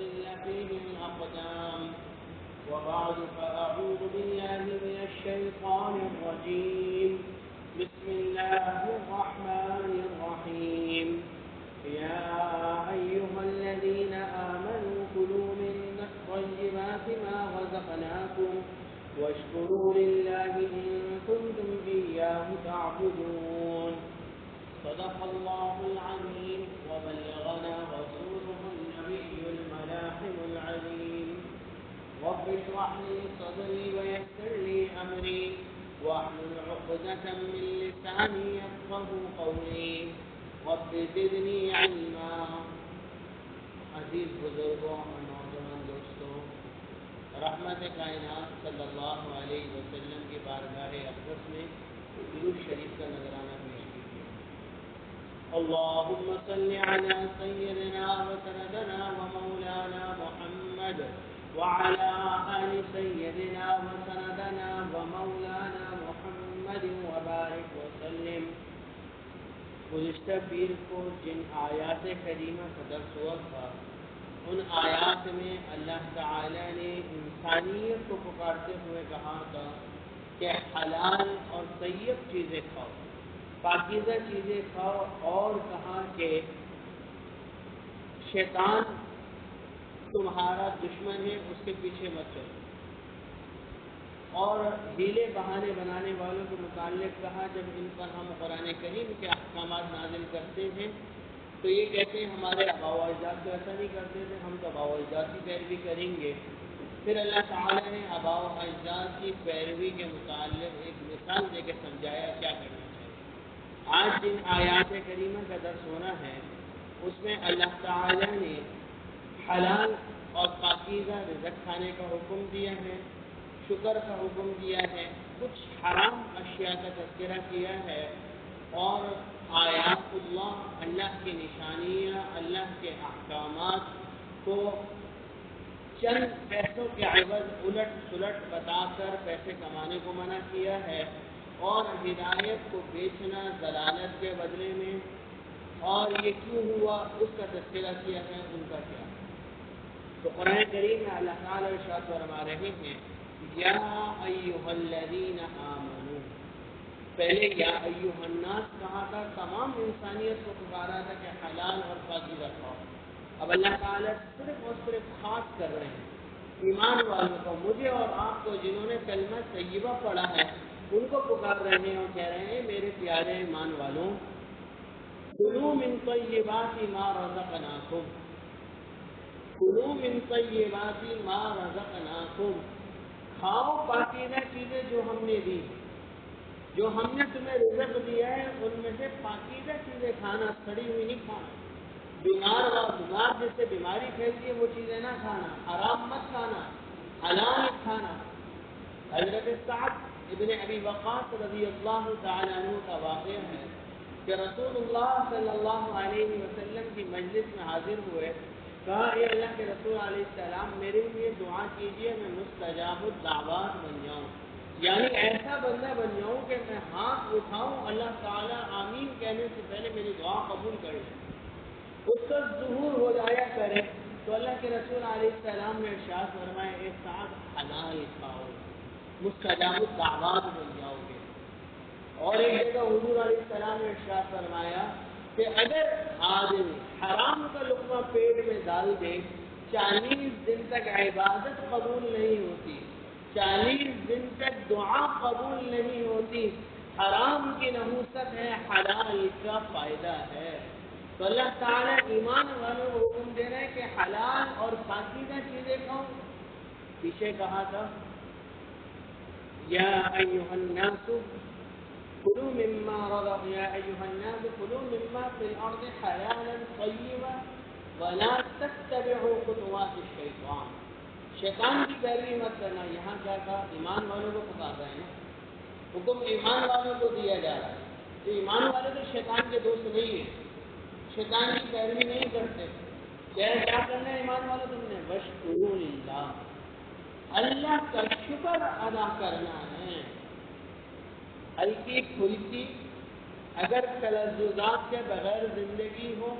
تزل فيه الأقدام. وبعد فأعوذ بالله من الشيطان الرجيم. بسم الله الرحمن الرحيم. يا أيها الذين آمنوا كلوا من طيبات ما رزقناكم واشكروا لله إن كنتم إياه تعبدون. صدق الله العظيم وبلغنا رسوله النبي الملاحم العليم. رب اشرح لي صدري ويسر لي أمري واحلل عقدة من لساني يفقهوا قولي. رب زدني علما. عزیز بزرگوں اور نوجوان دوستوں، رحمت کائنات صلی اللہ علیہ وسلم کی بارگاہ اقدس میں درود شریف کا نذرانہ پیش کیجیے. اللهم صل على سيدنا وسندنا ومولانا محمد وعلى آل سيدنا وسندنا ومولانا محمد وبارك وسلم. گزشتہ پیر کو جن آیات کریمہ کا درس ہوا تھا، ان آیات میں اللہ تعالی نے انسانیت کو پکارتے ہوئے کہا تھا کہ حلال اور طیب چیزیں کھاؤ، پاکیزہ چیزیں کھاؤ، اور کہا کہ شیطان تمہارا دشمن ہے، اس کے پیچھے مت چلو. اور ہیلے بہانے بنانے والوں کے متعلق کہا جب ان پر ہم قرآن کریم کے احکامات نازل کرتے ہیں تو یہ کہتے ہیں ہمارے آباء و اجداد تو ایسا نہیں کرتے تھے، ہم تو آباء و اجداد کی پیروی کریں گے. پھر اللہ تعالیٰ نے آباء و اجداد کی پیروی کے متعلق ایک مثال دے کے سمجھایا کیا کرنا چاہیے. آج جن آیات کریمہ کا درس ہونا ہے اس میں اللہ تعالیٰ نے حلال اور پاکیزہ رزق کھانے کا حکم دیا ہے، شکر کا حکم دیا ہے، کچھ حرام اشیاء کا تذکرہ کیا ہے، اور آیات اللہ کی نشانیاں، اللہ کے احکامات کو چند پیسوں کے عوض الٹ سلٹ بتا کر پیسے کمانے کو منع کیا ہے، اور ہدایت کو بیچنا ضلالت کے بدلے میں. اور یہ کیوں ہوا اس کا تذکرہ کیا ہے، ان کا کیا. تو قرآن کریم میں اللہ تعالیٰ ارشاد فرما رہے ہیں یا ایھا الذین آمنوا. پہلے یا ایھا الناس کہا تھا، تمام انسانیت کو پکارا تھا کہ حلال اور پاکیزہ کھاؤ. اب اللہ تعالیٰ صرف اور صرف خاص کر رہے ہیں ایمان والوں کو، مجھے اور آپ کو جنہوں نے کلمہ طیبہ پڑھا ہے ان کو پکار رہے ہیں اور کہہ رہے ہیں میرے پیارے ایمان والوں، کلوا من طیبات ما رزقناکم، کلوا من طیبات ما رزقناکم، کھاؤ پاکیزہ چیزیں جو ہم نے دی، جو ہم نے تمہیں رزق دیا ہے ان میں سے پاکیزہ چیزیں کھانا، سڑی ہوئی نہیں کھانا. بیمار جس سے بیماری پھیلتی ہے وہ چیزیں نہ کھانا، حرام مت کھانا، حلال کھانا. حضرت سعد ابن ابی وقاص رضی اللہ تعالیٰ عنہ کا واقعہ ہے کہ رسول اللہ صلی اللہ علیہ وسلم کی مجلس میں حاضر ہوئے، کہا اے اللہ کے رسول علیہ السلام میرے لیے دعا کیجیے میں مستجاب الدعوات بن جاؤں، یعنی ایسا بندہ بن جاؤں کہ میں ہاتھ اٹھاؤں اللہ تعالیٰ آمین کہنے سے پہلے میری دعا قبول کر لے، اس کا ظہور ہو جایا کرے. تو اللہ کے رسول علیہ السلام نے ارشاد فرمایا اے سعد حلال کھاؤ، مستجاب الدعوات بن جاؤ گے. اور ایک جگہ حضور علیہ السلام نے ارشاد فرمایا کہ اگر آدمی حرام کا لقمہ پیٹ میں ڈال دے 40 دن تک عبادت قبول نہیں ہوتی، 40 دن تک دعا قبول نہیں ہوتی. حرام کی نحوست ہے، حلال کا فائدہ ہے. تو اللہ تعالیٰ ایمان والوں کو حکم دے رہے ہیں کہ حلال اور پاکیزہ چیزیں کھاؤ. پیچھے کہا تھا یا ایھا الناس کلوا مما فی الارض حلالا طیبا ولا تتبعوا خطوات الشیطان. شیطان کی پیروی مت کرنا. یہاں کیا کہا؟ ایمان والوں کو پکار رہے ہیں، حکم ایمان والوں کو دیا جا رہا ہے. تو ایمان والے تو شیطان کے دوست نہیں ہیں، شیطان کی پیروی نہیں کرتے. کیا کرنا ہے ایمان والوں تم نے؟ واشکروا للہ، اللہ کا شکر ادا کرنا ہے. ہلکی پھلکی اگر تلذذات کے بغیر زندگی ہو،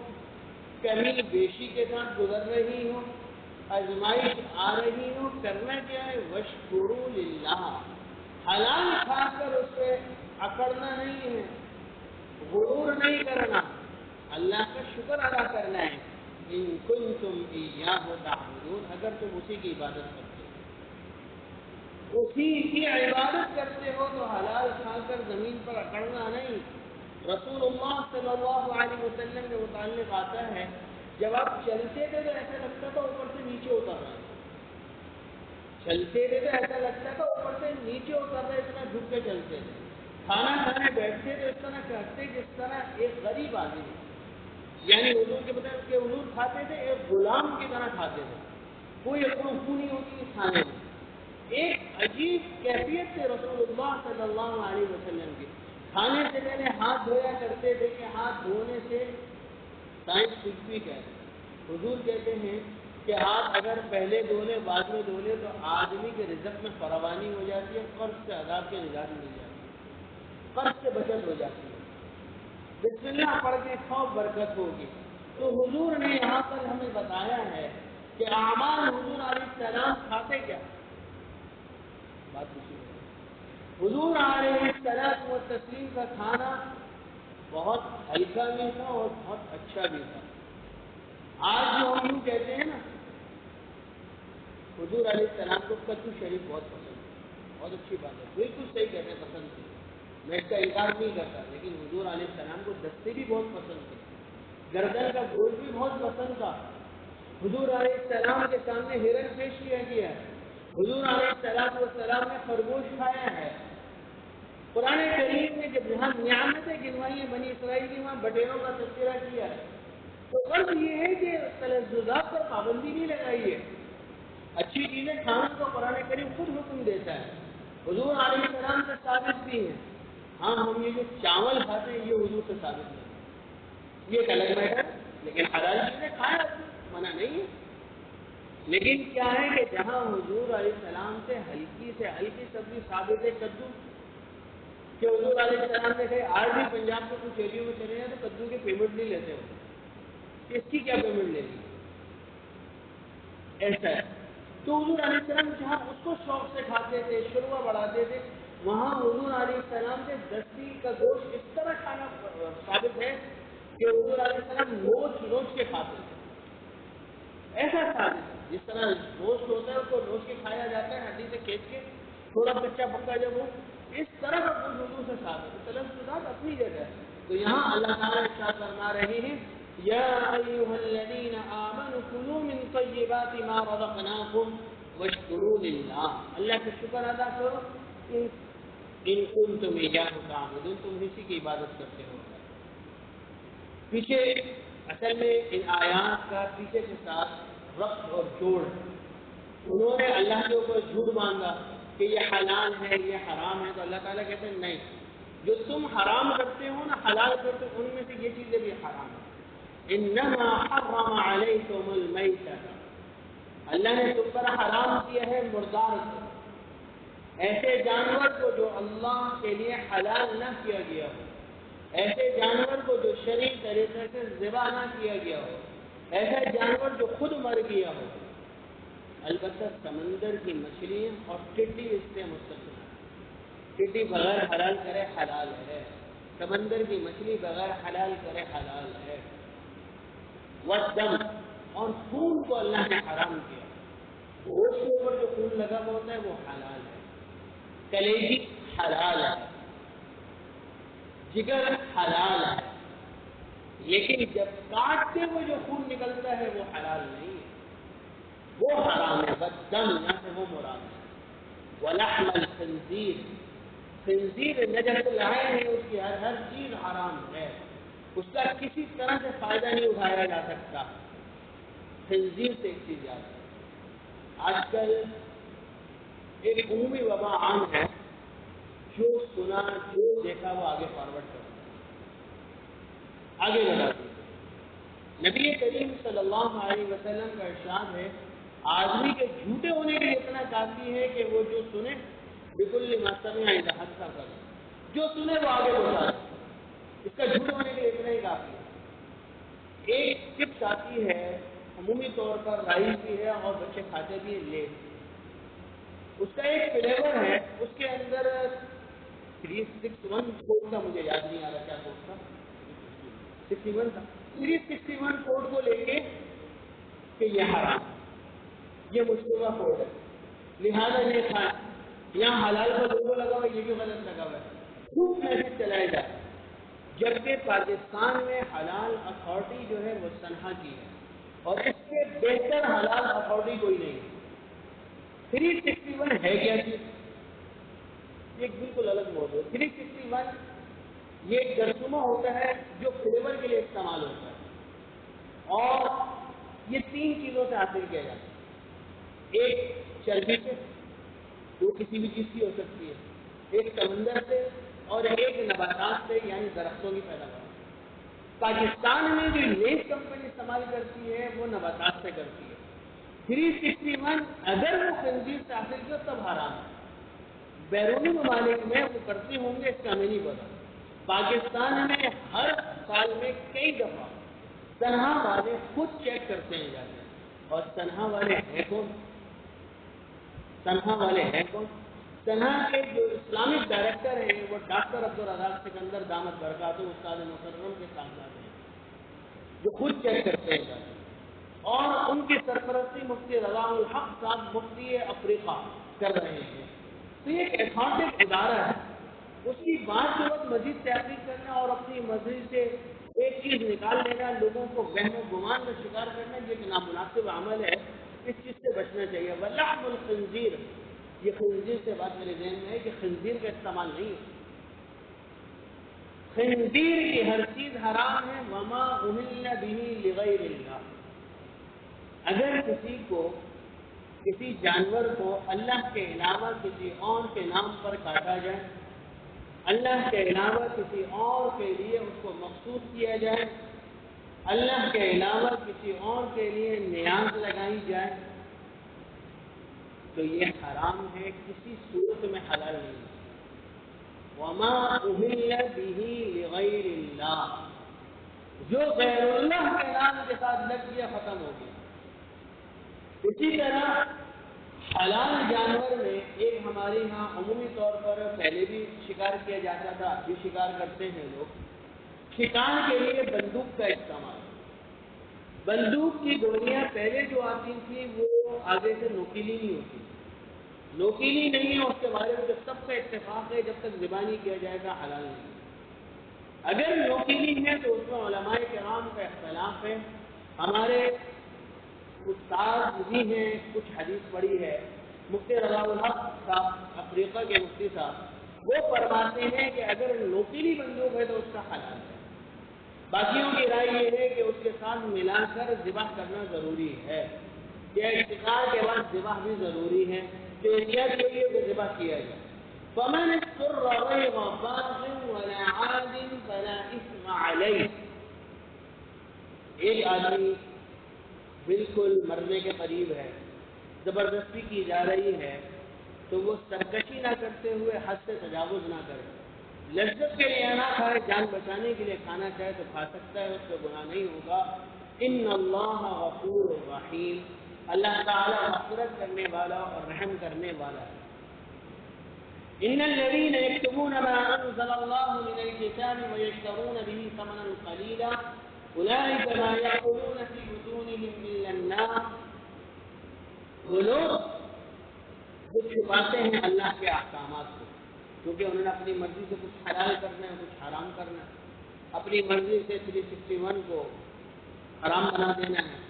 کمی بیشی کے ساتھ گزر رہی ہو، آزمائش آ رہی ہو کرنا کیا ہے؟ وشکروا للہ، حلال کھا کر اس پہ اکڑنا نہیں ہے، غرور نہیں کرنا، اللہ کا شکر ادا کرنا ہے۔ ان کنتم ایاہ تعبدون، اگر تم اسی کی عبادت کرتے ہو، اسی کی عبادت کرتے ہو تو حلال کھا کر زمین پر اکڑنا نہیں۔ رسول اللہ صلی اللہ علیہ وسلم کے متعلق آتا ہے جب آپ چلتے تھے تو ایسا لگتا تھا اوپر سے نیچے اتر رہا ہے، چلتے تھے تو ایسا لگتا تھا اوپر سے نیچے اتر رہا ہے، اتنا جھک کے چلتے تھے۔ کھانا کھانے بیٹھتے تو اس طرح کرتے جس طرح ایک غریب آدمی، یعنی حضور کے مطلب کہ حضور کھاتے تھے ایک غلام کی طرح کھاتے تھے، کوئی اپنی نہیں ہوتی کھانے میں، ایک عجیب کیفیت سے رسول اللہ صلی اللہ علیہ وسلم کی۔ کھانے سے پہلے ہاتھ دھویا کرتے تھے کہ ہاتھ دھونے سے سائنس کچھ بھی کہتے ہیں، حضور کہتے ہیں کہ ہاتھ اگر پہلے دھو لے بعد میں دھو لے تو آدمی کے رزق میں فراوانی ہو جاتی ہے، قرض سے عذاب کے نجات مل جاتی ہے، قرض سے بچت ہو جاتی ہے، بسم اللہ پڑھ کے کھاؤ برکت ہوگی۔ تو حضور نے یہاں پر ہمیں بتایا ہے کہ اعمال حضور علیہ السلام کھاتے کیا، بات اسی ہے۔ حضور علیہ السلام و تسلیم کا کھانا بہت ہلکا بھی تھا اور بہت اچھا بھی تھا۔ آج جو ہم یوں کہتے ہیں نا، حضور علیہ السلام کو کدو شریف بہت پسند ہے، بہت اچھی بات ہے، بالکل صحیح کہتے ہیں، پسند تھی، میں اس کا انکار نہیں کرتا، لیکن حضور علیہ السلام کو دستے بھی بہت پسند تھے، گردن کا گوشت بھی بہت پسند تھا۔ حضور علیہ السلام کے سامنے ہرن پیش کیا گیا ہے، حضور علیہ السلام نے خرگوش کھایا ہے۔ قرآن کریم نے جب یہاں نعمتیں گنوائی ہیں بنی اسرائیل کی، وہاں بٹیروں کا تذکرہ کیا ہے، تو فرض یہ ہے کہ تلذذات پر پابندی نہیں لگائی ہے، اچھی چیزیں کھانے کو قرآن کریم خود حکم دیتا ہے، حضور علیہ السلام سے ثابت بھی ہے۔ ہاں ہم یہ جو چاول کھاتے ہیں یہ حضور سے ثابت نہیں ہے، یہ ایک الگ میٹر، لیکن حلال چیزیں کھائیں، منع نہیں ہے۔ لیکن کیا ہے کہ جہاں حضور علیہ السلام سے ہلکی سبزی ثابت ہے، کدو، کہ حضور علیہ السلام نے کہا آج بھی پنجاب کے کچھ ایریوں میں چلے ہیں تو کدو کی پیمنٹ نہیں لیتے ہو، اس کی کیا پیمنٹ لے لی، ایسا ہے۔ تو حضور علیہ السلام جہاں اس کو شوق سے کھاتے تھے، شروع بڑھاتے تھے، وہاں حضور علیہ السلام سے دستی کا گوشت اس طرح کھانا ثابت ہے کہ حضور علیہ السلام نوچ کے کھاتے تھے، ایسا ثابت ہے، جس طرح گوشت ہوتا ہے اس کو نوچ کے کھایا جاتا ہے، ہڈی سے کھینچ کے تھوڑا کچا پکا جب ہو، اس طرح کا کچھ حضور سے ثابت ہے، تلذذات اپنی جگہ ہے۔ تو یہاں اللہ تعالیٰ ارشاد فرما رہے ہیں یا ایھا الذین آمنوا کلوا من طیبات ما رزقناکم واشکروا للہ، اللہ کا شکر ادا کرو ان کنتم ایاہ تعبدون، تم اسی کی عبادت کرتے ہو۔ پیچھے اصل میں ان آیات کا پیچھے کے ساتھ ربط اور جوڑ، انہوں نے اللہ کے اوپر جھوٹ باندھا کہ یہ حلال ہے یہ حرام ہے، تو اللہ تعالیٰ کہتے ہیں نہیں، جو تم حرام کرتے ہو نا حلال کرتے ہو، ان میں سے یہ چیزیں بھی حرام ہیں۔ انما حرم علیکم المیتۃ، اللہ نے تم پر حرام کیا ہے مردار کو، ایسے جانور کو جو اللہ کے لیے حلال نہ کیا گیا ہو، ایسے جانور کو جو شرعی طریقے سے ذبح نہ کیا گیا ہو، ایسا جانور جو خود مر گیا ہو، البتہ سمندر کی مچھلیاں اور ٹڈی اس سے مستثنا ہے، ٹڈی بغیر حلال کرے حلال ہے، سمندر کی مچھلی بغیر حلال کرے حلال ہے۔ والدم، اور خون کو اللہ نے حرام کیا، گوشت کے اوپر جو خون لگا ہوا ہوتا ہے وہ حلال ہے، کلیجی حلال ہے، جگر حلال ہے، لیکن جب کاٹتے ہوئے جو خون نکلتا ہے وہ حلال نہیں ہے، وہ حرام ہے۔ والدم یہاں سے وہ مراد ہے۔ ولحم الخنزیر، خنزیر نجس لائے ہیں، اس کی ہر چیز حرام ہے، اس کا کسی طرح سے فائدہ نہیں اٹھایا جا سکتا۔ خنزیر سے ایک چیز یاد ہے، آج کل ایک عمومی وبا عام ہے، جو سنا جو دیکھا وہ آگے فارورڈ کرتا ہے، آگے بڑھاتے ہیں۔ نبی کریم صلی اللہ علیہ وسلم کا ارشاد ہے آدمی کے جھوٹے ہونے کے لیے اتنا کافی ہے کہ وہ جو سنے بکل ما سمع اذا حدث کرے، جو سنے وہ آگے بڑھا دے، اس کا جھوٹ ہونے کے لیے اتنا ہی کافی ہے۔ ایک ٹپس آتی ہے عمومی طور پر رائس بھی ہے اور بچے کھاتے بھی ہیں لیٹ. اس کا ایک فلیور ہے, اس کے اندر 361 کوڈ کا مجھے یاد نہیں آ رہا کیا کوڈ تھا, 61 تھا. 361 کوڈ کو لے کے کہ یہ حرام, یہ مشتبہ کوڈ ہے, لہٰذا یہ کھائیں. یہاں حلال کا لوگو لگا ہوا, یہ بھی غلط لگا ہوا ہے. خوب میسج چلائے جائے, جبکہ پاکستان میں حلال اتھارٹی جو ہے وہ سنہا کی ہے, اور اس سے بہتر حلال اتھارٹی کوئی نہیں ہے. 361 ہے کیا چیز؟ ایک بالکل الگ موضوع. 361 یہ ایک جرثومہ ہوتا ہے جو فلیور کے لیے استعمال ہوتا ہے, اور یہ 3 چیزوں سے حاصل کیا جاتا ہے. ایک چربی سے, جو کسی بھی چیز کی ہو سکتی ہے, ایک سمندر سے, اور ایک نباتات سے یعنی درختوں کی پیداوار. پاکستان میں جو لیس کمپنی استعمال کرتی ہے وہ نباتات سے کرتی ہے. 361 اگر وہ خنزیر سے حاصل کیا تب حرام ہے. بیرونی ممالک میں وہ کرتے ہوں گے, اس کا ہمیں نہیں پتا. پاکستان میں ہر سال میں کئی دفعہ تنہا والے خود چیک کرتے ہیں جاتے ہیں. اور تنہا والے ہیں کون؟ تنہا والے ہیں کون؟ تنہا کے جو اسلامک ڈائریکٹر ہیں وہ ڈاکٹر عبدالرزاق سکندر دامت برکاتہ استاد محترم کے ساتھ جاتے ہیں, جو خود چیک کرتے ہیں جاتے ہیں. اور ان کی سرپرستی مفتی رضا الحق صاحب مفتی افریقہ کر رہے ہیں. تو یہ ایک اتھارٹک ادارہ ہے, اس کی بات کے وقت مزید تحقیق کرنا اور اپنی مرضی سے ایک چیز نکال لینا, لوگوں کو وہم و گمان کا شکار کرنا, یہ ایک نامناسب عمل ہے. اس چیز سے بچنا چاہیے. ولحم الخنزیر, یہ خنزیر سے بات میرے ذہن میں ہے کہ خنزیر کا استعمال نہیں ہے. خنزیر کی ہر چیز حرام ہے. وما اہل به لغیر اللہ, اگر کسی کو کسی جانور کو اللہ کے علاوہ کسی اور کے نام پر کاٹا جائے, اللہ کے علاوہ کسی اور کے لیے اس کو مخصوص کیا جائے, اللہ کے علاوہ کسی اور کے لیے نیاز لگائی جائے, تو یہ حرام ہے, کسی صورت میں حلال نہیں ہے. وما اہل به لغیر اللہ, جو غیر اللہ کے نام کے ساتھ لگ گیا ختم ہو گیا. اسی طرح حلال جانور میں ایک ہمارے یہاں عمومی طور پر پہلے بھی شکار کیا جاتا تھا, ابھی شکار کرتے ہیں لوگ, شکار کے لیے بندوق کا استعمال. بندوق کی گولیاں پہلے جو آتی تھیں وہ آگے سے نوکیلی نہیں ہوتی. نوکیلی نہیں ہے, اس کے بارے میں سب کا اتفاق ہے, جب تک ذبح نہیں کیا جائے گا حلال نہیں. اگر نوکیلی ہے تو اس میں علماء کرام کا اختلاف ہے. ہمارے استاد بھی ہیں, کچھ حدیث پڑھی ہے, مفتی رضا الحق صاحب افریقہ کے مفتی صاحب, وہ فرماتے ہیں کہ اگر نوکیلی بندوق ہے تو اس کا حلال ہے. باقیوں کی رائے یہ ہے کہ اس کے ساتھ ملا کر ذبح کرنا ضروری ہے, یا شکار کے بعد ذبح بھی ضروری ہے, تو احتیاط کے لیے کہ ذبح کیا جائے. فمن اضطر غير باغ ولا عاد فلا اثم عليه, ایک آدمی بالکل مرنے کے قریب ہے, زبردستی کی جا رہی ہے, تو وہ سرکشی نہ کرتے ہوئے حد سے تجاوز نہ کرے. لذت کے لیے نہ کھائے, جان بچانے کے لیے کھانا چاہے تو کھا سکتا ہے, اس کو گناہ نہیں ہوگا. ان اللہ غفور رحیم, اللہ تعالیٰ مغفرت کرنے والا اور رحم کرنے والا ہے. ان الذين يكتمون ما انزل الله من الكتاب ويشترون به ثمنا قليلا اولئك ما يأكلون في بطونهم الا النار, وہ لوگ جو چھپاتے ہیں اللہ کے احکامات کو, کیونکہ انہوں نے اپنی مرضی سے کچھ حلال کرنا ہے, کچھ حرام کرنا ہے, اپنی مرضی سے 361 کو حرام بنا دینا ہے,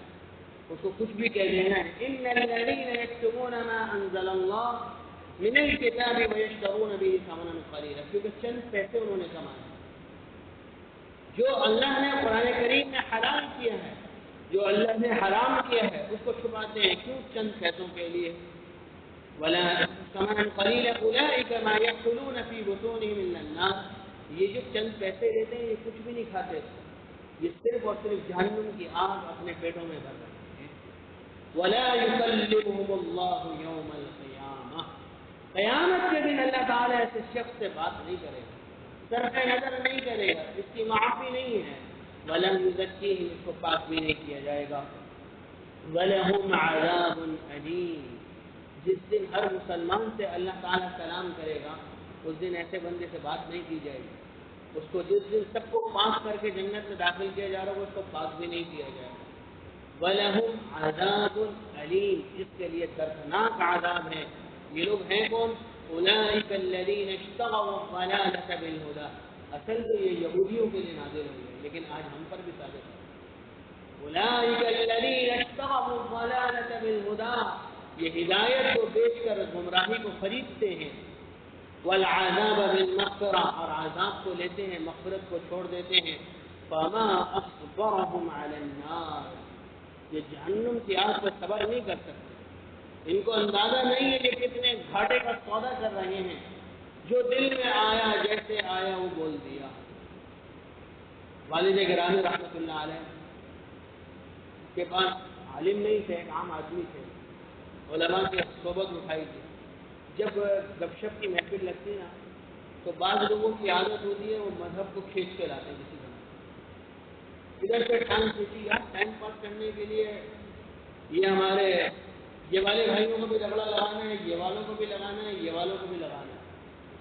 اس کو کچھ بھی کہہ دینا ہے. ان الذين يكتمون ما انزل الله من الكتاب ويشترون به ثمنا قليلا, کیونکہ چند پیسے انہوں نے کمائے. جو اللہ نے قرآن کریم میں حلال کیا ہے, جو اللہ نے حرام کیا ہے, اس کو چھپاتے ہیں. کیوں؟ چند پیسوں کے لیے. ولا ثمنا قليلا اولئك ما يأكلون في بطونهم الا النار, یہ جو چند پیسے لیتے ہیں یہ کچھ بھی نہیں کھاتے, یہ صرف اور صرف جہنم کی آگ اپنے پیٹوں میں بھر رہے ہیں. ولا يكلمهم الله يوم القيامة, قیامت کے دن اللہ تعالیٰ ایسے شخص سے بات نہیں کرے گا, صرف نظر نہیں کرے گا, اس کی معافی نہیں ہے. وَلَمْ يُزَكِّيهِمْ, اس کو پاک بھی نہیں کیا جائے گا. وَلَهُمْ عَذَابٌ أَلِيمٌ. جس دن ہر مسلمان سے اللہ تعالیٰ سلام کرے گا اس دن ایسے بندے سے بات نہیں کی جائے گی. اس کو جس دن سب کو پاک کر کے جنت میں داخل کیا جا رہا ہوگا اس کو پاک بھی نہیں کیا جائے گا. وَلَهُمْ عَذَابٌ أَلِيمٌ. جس کے لیے دردناک عذاب ہے. یہ لوگ ہیں کون؟ أُولَٰئِكَ الَّذِينَ اشْتَرَوُا الضَّلَالَةَ بِالْهُدَىٰ. اصل تو یہ یہودیوں کے لیے نازل ہوئی ہے لیکن آج ہم پر بھی صادق ہے. أُولَٰئِكَ الَّذِينَ اشْتَرَوُا الضَّلَالَةَ بِالْهُدَىٰ. یہ ہدایت کو بیچ کر گمراہی کو خریدتے ہیں. والعذاب بالمغفرہ. اور عذاب کو لیتے ہیں مغفرت کو چھوڑ دیتے ہیں. فما اصبرهم على النار. یہ جہنم کی آگ پر صبر نہیں کر سکتے. ان کو اندازہ نہیں ہے کہ کتنے گھاٹے کا سودا کر رہے ہیں. جو دل میں آیا جیسے آیا وہ بول دیا. والد گرامی رحمۃ اللہ علیہ کے پاس عالم نہیں تھے، ایک عام آدمی تھے. علماء کی صحبت اٹھائی تھی. جب گپ شپ کی محفل لگتی نا تو بعض لوگوں کی عادت ہوتی ہے وہ مذہب کو کھینچ کے لاتے ہیں کسی طرح. ادھر سے ٹائم کھینچی یار ٹائم پاس کرنے کے لیے یہ ہمارے یہ والے بھائیوں کو بھی رگڑا لگانا ہے، یہ والوں کو بھی لگانا ہے، یہ والوں کو بھی لگانا ہے،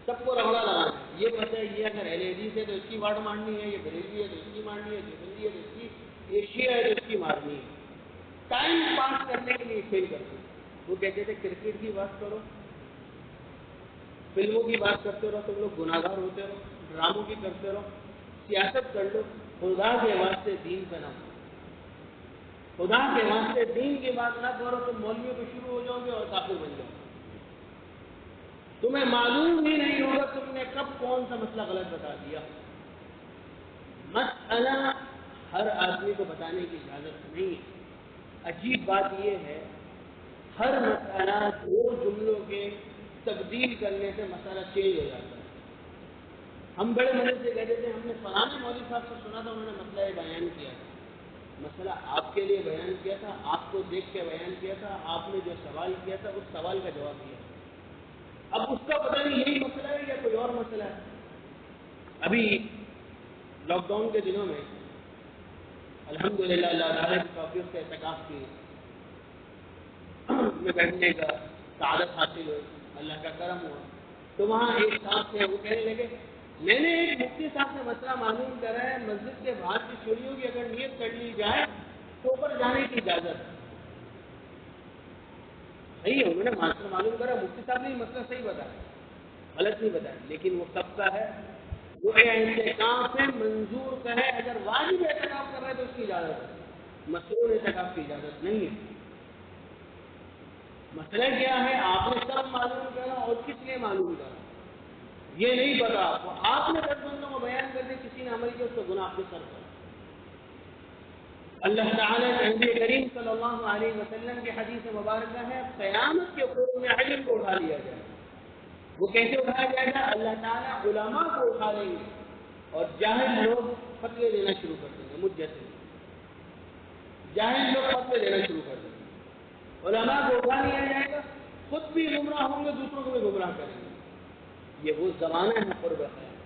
سب کو رگڑا لگانا ہے. یہ پتہ ہے یہ اگر LAD ہے تو اس کی واٹ مارنی ہے، یہ بریلوی ہے تو اس کی مارنی ہے، دیوبندی ہے تو اس کی، یہ شیعہ ہے تو اس کی مارنی ہے. ٹائم پاس کرنے کے لیے کھیل کرتے. وہ کہتے تھے کرکٹ کی بات کرو، فلموں کی بات کرتے رہو، تم لوگ گناہگار ہوتے رہو، ڈراموں کی کرتے رہو، سیاست کر لو، خدا کے واسطے دین کا نام. خدا کے واسطے دین کی بات نہ کرو تو مولویوں کو شروع ہو جاؤ گے اور کافر بن جاؤ. تمہیں معلوم ہی نہیں ہوگا تم نے کب کون سا مسئلہ غلط بتا دیا. مسئلہ ہر آدمی کو بتانے کی اجازت نہیں ہے. عجیب بات یہ ہے ہر مسئلہ دو جملوں کے تبدیل کرنے سے مسئلہ چینج ہو جاتا ہے. ہم بڑے مزے سے کہتے تھے ہم نے فلانے مولوی صاحب سے سنا تھا انہوں نے مسئلہ یہ بیان کیا تھا. مسئلہ آپ کے لیے بیان کیا تھا، آپ کو دیکھ کے بیان کیا تھا، آپ نے جو سوال کیا تھا اس سوال کا جواب دیا. اب اس کا پتہ نہیں یہی مسئلہ ہے یا کوئی اور مسئلہ ہے. ابھی لاک ڈاؤن کے دنوں میں الحمدللہ اللہ تعالیٰ کی توفیق سے اعتکاف کی میں بیٹھنے کا سعادت حاصل ہوئی، اللہ کا کرم ہوا. تو وہاں ایک صاحب تھے وہ کہنے لگے میں نے ایک مفتی صاحب سے مسئلہ معلوم کرا ہے مسجد کے باہر کی چوریوں کی اگر نیت کر لی جائے تو اوپر جانے کی اجازت ہے. صحیح ہے انہوں نے مسئلہ معلوم کرا، مفتی صاحب نے مسئلہ صحیح بتایا، غلط نہیں بتایا، لیکن وہ سب کا ہے وہ اعتکاف سے منظور کا ہے. اگر واجب اعتکاف کر رہا ہے تو اس کی اجازت ہے، مسرور اعتکاف کی اجازت نہیں ہے. مسئلہ کیا ہے آپ نے سب معلوم کرا اور کس لیے معلوم کرا یہ نہیں پتا آپ کو. آپ نے 10 بندوں کو بیان کر دیا کسی نے عمل کیا اس کو گناہ آپ کے سر پر. اللہ تعالیٰ کے نبی کریم صلی اللہ علیہ وسلم کی حدیث مبارکہ ہے قیامت کے قرب میں علم کو اٹھا لیا جائے. وہ کیسے اٹھایا جائے گا؟ اللہ تعالیٰ علماء کو اٹھا لیں گے اور جاہل لوگ فتوے دینا شروع کر دیں گے. مجھ جیسے جاہل لوگ فتوے دینا شروع کر دیں گے. علماء کو اٹھا لیا جائے گا، خود بھی گمراہ ہوں گے دوسروں کو بھی گمراہ کریں گے. یہ وہ زمانہ ہے قرب خیر.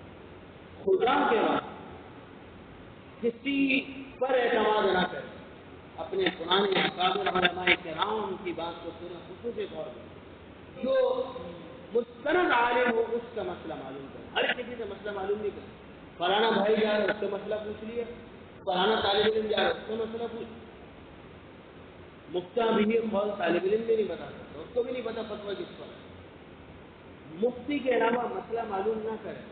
خدا کے وقت کسی پر اعتماد نہ کریں، اپنے پرانے اکابر علماء کرام کی بات کو سنیں. خصوصی طور پر جو مستند عالم ہو اس کا مسئلہ معلوم کریں. ہر کسی سے مسئلہ معلوم نہیں کریں. فلانا بھائی جا رہا ہے اس سے مسئلہ پوچھ لیا، فلانا طالب علم جا رہا ہے اس سے مسئلہ پوچھ. مفتہ بھی قول طالب علم بھی نہیں بتا سکتا، اس کو بھی نہیں پتا فتویٰ کس پر. مفتی کے علاوہ مسئلہ معلوم نہ کرے،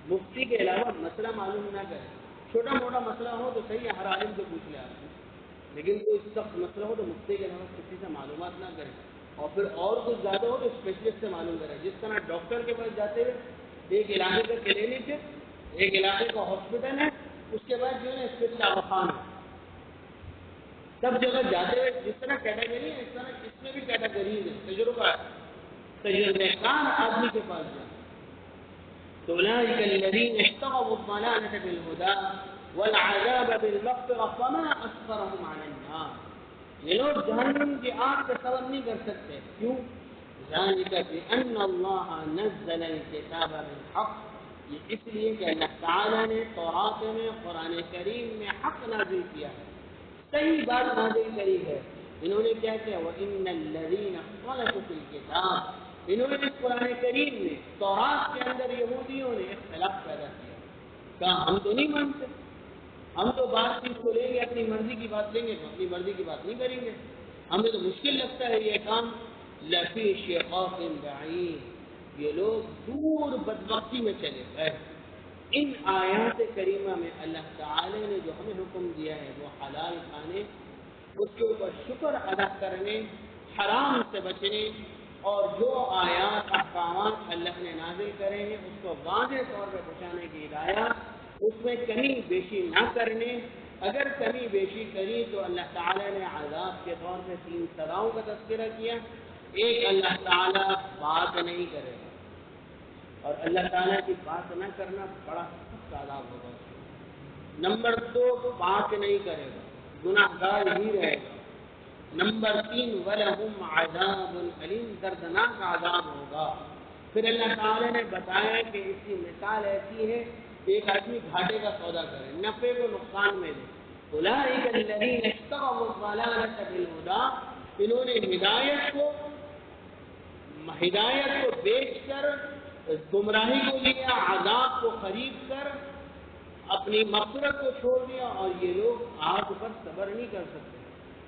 مفتی کے علاوہ مسئلہ معلوم نہ کرے. چھوٹا موٹا مسئلہ ہو تو صحیح ہے ہر عالم سے پوچھ لے آپ، لیکن کوئی سخت مسئلہ ہو تو مفتی کے علاوہ کسی سے معلومات نہ کرے. اور پھر اور کچھ زیادہ ہو تو اسپیشلسٹ سے معلوم کرے. جس طرح ڈاکٹر کے پاس جاتے ہوئے ایک علاقے کا کلینک ہے، ایک علاقے کا ہاسپٹل ہے، اس کے بعد جو ہے نا اسپیشل دواخانہ ہے. سب جگہ جاتے ہوئے جس طرح کیٹیگری ہے اس طرح اس میں بھی کیٹیگریز ہے. تجربہ تجربہ کار آدمی کے پاس جائے. أولئك الذين اشتروا الضلالة بالهدى والعذاب بالمغفرة فما أصبرهم على النار. یہ لوگ جہنم کی آگ کا صبر نہیں کر سکتے. کیوں؟ ذلك بأن الله نزل الكتاب بالحق. یہ اس لیے کہ اللہ تعالیٰ نے تورات میں قرآن کریم میں حق نازل کیا ہے. کئی بار نازل کری ہے۔ انہوں نے کیا کیا؟ وَإِنَّ الَّذِينَ اخْتَلَفُوا فِي الْكِتَابِ، انہوں نے اس قرآن کریم میں تورات کے اندر یہودیوں نے اختلاف پیدا کیا، کہا ہم تو نہیں مانتے، ہم تو بات چیز کو لیں گے، اپنی مرضی کی بات لیں گے تو اپنی مرضی کی بات نہیں کریں گے، ہمیں تو مشکل لگتا ہے یہ کام۔ لفی شقاق بعید، یہ لوگ دور بدبختی میں چلے گئے۔ ان آیات کریمہ میں اللہ تعالی نے جو ہمیں حکم دیا ہے وہ حلال کھانے، اس کے اوپر شکر ادا کرنے، حرام سے بچنے، اور جو آیات احکامات اللہ نے نازل کرے ہیں اس کو واضح طور پہ پہنچانے کی ہدایت، اس میں کمی بیشی نہ کرنے۔ اگر کمی بیشی کری تو اللہ تعالیٰ نے عذاب کے طور پہ 3 سزاؤں کا تذکرہ کیا۔ ایک، اللہ تعالیٰ بات نہیں کرے گا، اور اللہ تعالیٰ کی بات نہ کرنا بڑا سخت عذاب ہوگا۔ نمبر 2، بات نہیں کرے گا، گناہ گار ہی رہے گا۔ نمبر 3، وَلَهُمْ عَذَابٌ أَلِيمٌ، دردناک عذاب ہوگا۔ پھر اللہ تعالیٰ نے بتایا کہ اس کی مثال ایسی ہے، ایک آدمی گھاٹے کا سودا کرے، نفع کو نقصان میں دے۔ أُولَٰئِكَ الَّذِينَ اشْتَرَوُا الضَّلَالَةَ بِالْهُدَىٰ، انہوں نے ہدایت کو بیچ کر گمراہی کو لیا، عذاب کو خرید کر اپنی مغفرت کو چھوڑ دیا، اور یہ لوگ آگ پر صبر نہیں کر سکتے۔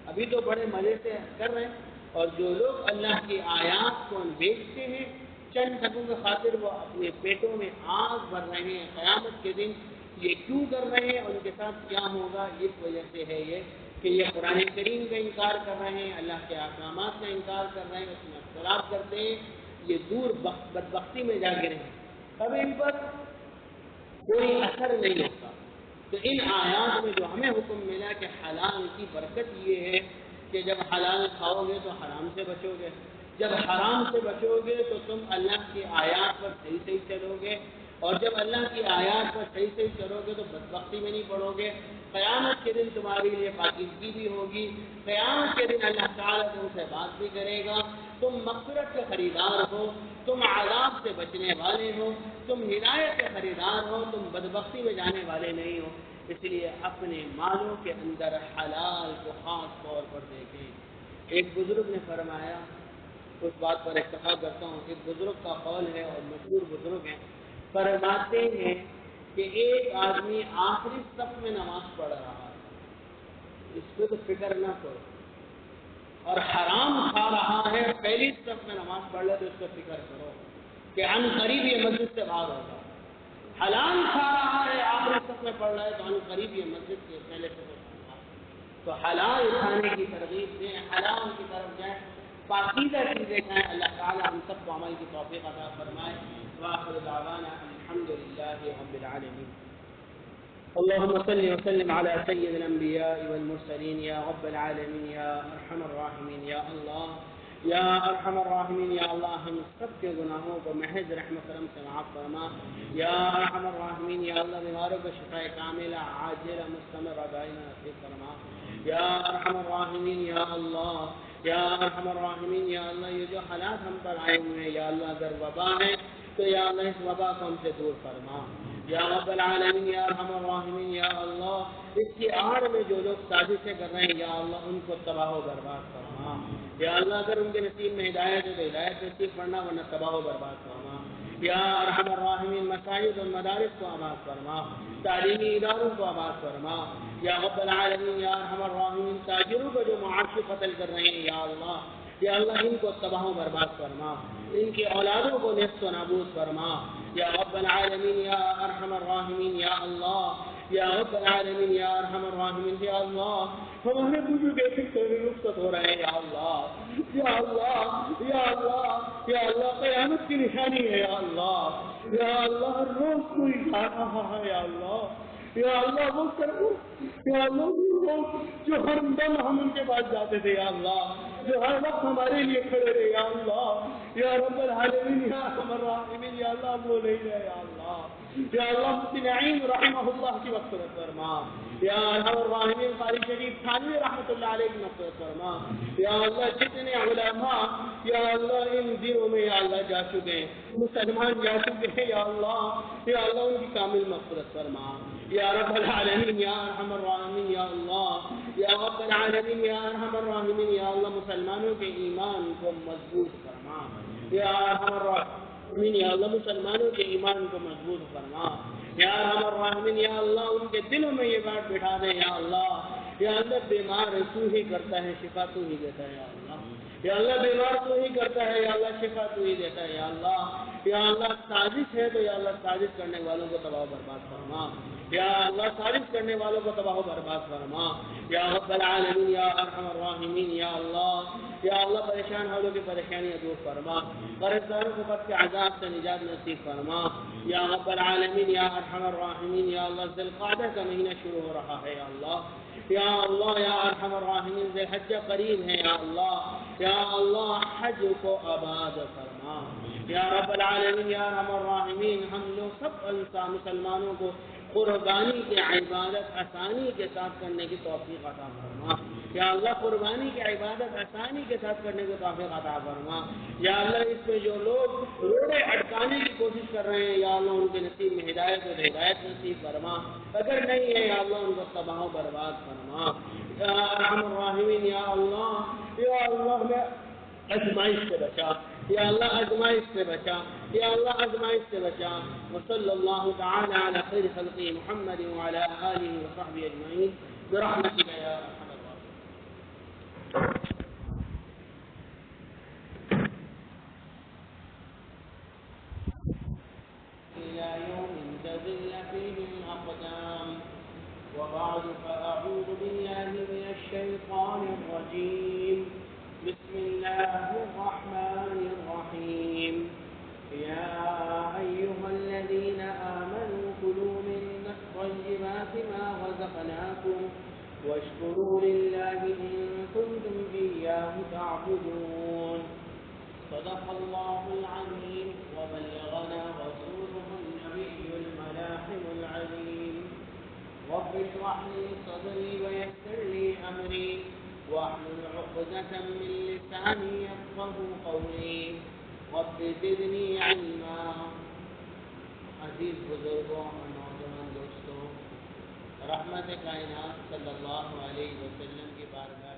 ابھی تو بڑے مزے سے کر رہے ہیں، اور جو لوگ اللہ کی آیات کو بیچتے ہیں چند ٹکوں کی خاطر، وہ اپنے پیٹوں میں آگ بھر رہے ہیں۔ قیامت کے دن یہ کیوں کر رہے ہیں، ان کے ساتھ کیا ہوگا؟ اس وجہ سے ہے یہ کہ یہ قرآن کریم کا انکار کر رہے ہیں، اللہ کے احکامات کا انکار کر رہے ہیں، اس میں اختلاف کرتے ہیں، یہ دور بدبختی میں جا گرے ہیں، اب ان پر کوئی اثر نہیں ہوتا۔ تو ان آیات میں جو ہمیں حکم ملا کہ حلال کی برکت یہ ہے کہ جب حلال کھاؤ گے تو حرام سے بچو گے، جب حرام سے بچو گے تو تم اللہ کی آیات پر صحیح صحیح چلو گے، اور جب اللہ کی آیات پر صحیح صحیح چلو گے تو بدبختی میں نہیں پڑو گے۔ قیامت کے دن تمہارے لیے پاکیزگی بھی ہوگی، قیامت کے دن اللہ تعالیٰ تم سے بات بھی کرے گا، تم مغفرت کے خریدار ہو، تم عذاب سے بچنے والے ہو، تم ہدایت کے خریدار ہو، تم بدبختی میں جانے والے نہیں ہو۔ اس لیے اپنے مالوں کے اندر حلال کو خاص طور پر دیکھیں۔ ایک بزرگ نے فرمایا، اس بات پر اکتفا کرتا ہوں، ایک بزرگ کا قول ہے اور مشہور بزرگ ہیں، فرماتے ہیں کہ ایک آدمی آخری صف میں نماز پڑھ رہا ہے، اس پہ تو فکر نہ کرو، اور حرام کھا رہا ہے، پہلی صف میں نماز پڑھ لے تو اس پہ فکر کرو کہ عن قریب یہ مسجد سے باہر ہوگا۔ حلال کھا رہا ہے، آخری صف میں پڑھ رہا ہے تو عن قریب یہ مسجد کے پہلے سے ہوگا۔ تو حلال کھانے کی ترغیب دیں، حلال کی طرف جائیں، پاکیزہ چیزیں کھائیں۔ اللہ تعالیٰ ہم سب کو عمل کی توفیق عطا فرمائے۔ وآخر دعوانا الحمد للہ رب العالمین۔ اللهم صل وسلم على سيد الأنبياء والمرسلين يا رب العالمين يا أرحم الراحمين يا الله یا ارحم الراحمین، یا اللہ ہم سب کے گناہوں کو محض رحمت کرم سے معاف فرما۔ یا ارحم الراحمین، یا اللہ بیماروں کو شفاء کاملہ عاجلہ مستمرہ دائمہ نصیب فرما۔ یا ارحم الراحمین، یا اللہ، یا ارحم الراحمین، یا اللہ یہ جو حالات ہم پر آئے ہوئے ہیں، یا اللہ اگر وبا ہے تو یا اللہ اس وبا کو ہم سے دور فرما۔ یا رب العالمین، یا ارحم الراحمین، یا اللہ اس کی آڑ میں جو لوگ سازشیں کر رہے ہیں یا اللہ ان کو تباہ و برباد فرما۔ یا اللہ اگر ان کے نصیب میں ہدایت ہے تو ہدایت نصیب فرما، ورنہ تباہ و برباد فرما۔ یا ارحم الراحمین مساجد اور مدارس کو آباد فرما، تعلیمی اداروں کو آباد فرما۔ یا رب العالمین، یا ارحم الراحمین تاجروں کو جو معاشی قتل کر رہے ہیں یا اللہ ان کو تباہ و برباد فرما، ان کی اولادوں کو نیست و نابود فرما۔ یا رب العالمین، یا ارحم الراحمین، یا اللہ، یا رب العالمین، یا ارحم الراحمین، یا اللہ ہمارے بزرگ ایسے رخصت ہو رہے ہیں یا اللہ، یا اللہ، یا اللہ، یا اللہ قیامت کی نشانی ہے یا اللہ، یا اللہ ہر روز کوئی کھا رہا ہے یا اللہ، یا اللہ وہ کرو، یا اللہ وہ لوگ جو ہر دم ہم ان کے پاس جاتے تھے یا اللہ، جو ہر وقت ہمارے لیے کھڑے رہے یا اللہ، یا رب العالمین، یا ارحم الراحمین، یا اللہ وہ نہیں ہے یا اللہ، یا اللہ مفتی نعیم رحمہ اللہ کی مغفرت فرما۔ یا ارحم الراحمین قاری شریف تھانوی رحمۃ اللہ علیہ کی مغفرت فرما۔ یا اللہ جتنے علماء یا اللہ ان دنوں میں یا اللہ جا چکے ہیں، مسلمان جا چکے ہیں یا اللہ ان کی کامل مغفرت فرما۔ یا رب العالمین یا ارحم الراحمین یا اللہ، یا رب العالمین یا ارحم الراحمین یا اللہ مسلمانوں کے ایمان کو مضبوط فرما، یا ارحم الراحمین یا اللہ مسلمانوں کے ایمان کو مضبوط فرما، یا ارحم الراحمین یا اللہ ان کے دلوں میں یہ بات بٹھا دے یا اللہ، یا اللہ بیمار تو ہی کرتا ہے، شفا تو ہی دیتا ہے یا اللہ، یا اللہ بیمار تو ہی کرتا ہے یا اللہ، شفا تو ہی دیتا ہے یا اللہ، یا اللہ سازش ہے تو یا اللہ سازش کرنے والوں کو تباہ و برباد فرما، یا اللہ سازش کرنے والوں کو تباہ و برباد فرما، یا رب العالمین یا ارحم الراحمین یا اللہ پریشان والوں کی پریشانیاں دور فرما، قرض داروں کو قرض کے عذاب سے نجات نصیب فرما، یا رب العالمین یا ارحم الراحمین یا اللہ ذی القعدہ کا مہینہ شروع ہو رہا ہے یا اللہ، یا اللہ یا ارحم الراحمین ذی الحجہ قریب ہے یا اللہ حج کو آباد فرما، یا رب العالمین یا ارحم الراحمین ہم لوگ سب مسلمانوں کو قربانی کی عبادت آسانی کے ساتھ کرنے کی توفیق عطا فرما، یا اللہ قربانی کی عبادت آسانی کے ساتھ کرنے کی توفیق عطا فرما، یا اللہ اس میں جو لوگ روڑے اٹکانے کی کوشش کر رہے ہیں یا اللہ ان کے نصیب میں ہدایت اور ہدایت نصیب فرما، اگر نہیں ہے یا اللہ ان کو تباہ و برباد فرما، یا ارحم الراحمین یا اللہ میں آزمائش سے بچا، یا اللہ آزمائش سے بچا، یا اللہ آزمائش سے بچا، وصلی اللہ تعالی علی خیر خلقہ محمد وعلی آلہ وصحبہ اجمعین برحمتک یا ارحم الراحمین۔ إلى يوم تزل فيه الأقدام، وبعد فأعوذ بالله من الشيطان الرجيم، بسم الله الرحمن الرحيم، يا أيها الذين آمنوا كلوا من طيبات ما رزقناكم واشكروا لله إن كنتم إياه تعبدون، صدق الله العظيم وبلغنا رسوله النبي الملاحم العليم، رب اشرح لي صدري ويسر لي أمري واحلل عقدة من لساني يفقهوا قولي، رب زدني علما۔ عزیز بزرگوں اور نوجوان دوستوں، رحمت کائنات صلی اللہ علیہ وسلم کی بارگاہ